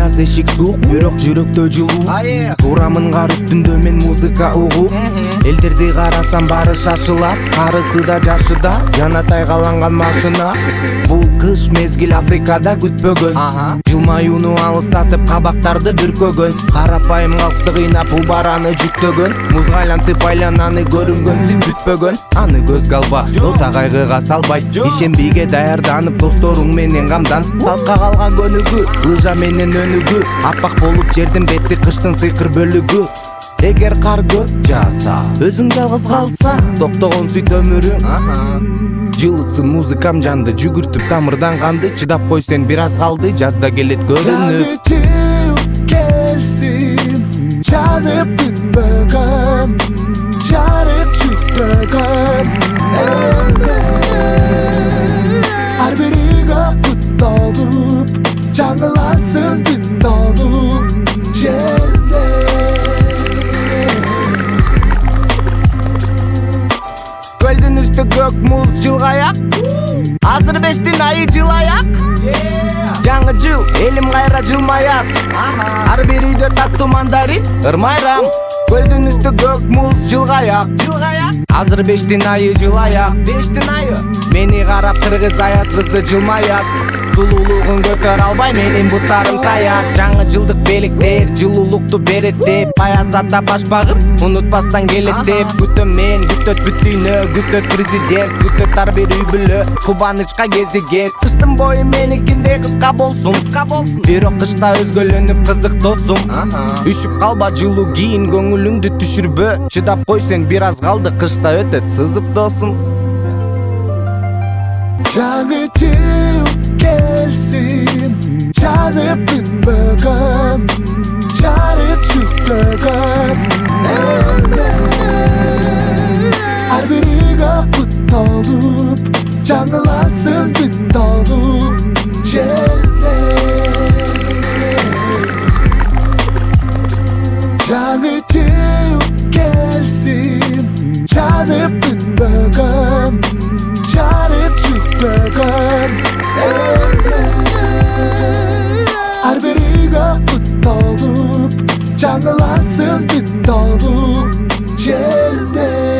аз эшик суук, бирок жүрөктө жылуу. Турамын кар үстүндө мен музыка угуп. Элдерди карасам баары шашылат, карысы да жашы да, жана тайгаланган машина. Бул кыш мезгил Африкада күтпөгөн, жылмаюуну алыстатып кабактарды бүркөгөн. Карапайым калкты кыйнап бул бараны жүктөгөн, музга айлантып айлананы көрүнгөн сиз бүтпөгөн. Аны көзгө алба, нота кайгыга салбайт, ишенбийге даярданып досторуң менен камдан. Салтка калган көнүгүү, лыжа менен өнүгүү, аппак болуп жердин бети кыштын сыйкыр бөлүгү. Эгер кар көп жааса, өзүң жалгыз калса, токтогон сүт өмүрүң. Жылытсын музыкам жанды, жүгүртүп тамырдан канды. Чыдап кой сен, бир аз калды, жазда келет көрүнүп. Жыл келсин, жанып бүтпөгөн, жарык жүктөгөн. Ар биригө куттолуп, жаңылансын бүт толуп жерде. Көлдүн үстү көк муз жылгаяк, азыр 5-тин айы жылаяк. Жаңы жыл, элим кайра жылмаят, ар бир үйдө таттуу мандарин, ырмайрам. Көлдүн үстү көк муз жылгаяк, азыр 5-тин айы жылаяк. 5-тин айы мени карап кыргыз аяз кызы жылмаят. Сулуулугун көтөрө албай менин буттарым таяк. Жаңы жылдык белектер жылуулукту берет деп, аяз ата башпагым унутпастан келет деп. Күтөм мен, күтөт бүт дүйнө, күтөт президент, күтөт ар бир үй бүлө, кубанычка кезиген. Кыштын бою меникиндей кыска болсун, бирок кышта өзгөлөнүп кызык досум. Үшүп калба, жылуу кийин, көңүлүңдү түшүрбө. Чыдап кой сен, бир аз калды, кышта өтөт сызып досум. Жаңы жыл келсин, жанып бүтпөгөн, жарык жүктөгөн. Ар биригө куттолуп, жаңылансын бүт толуп жерде. Жаңы жыл келсин, жанып бүтпөгөн, жарык жүктөгөн. Ар биригө куттолуп, жаңылансын бүт толуп жерде.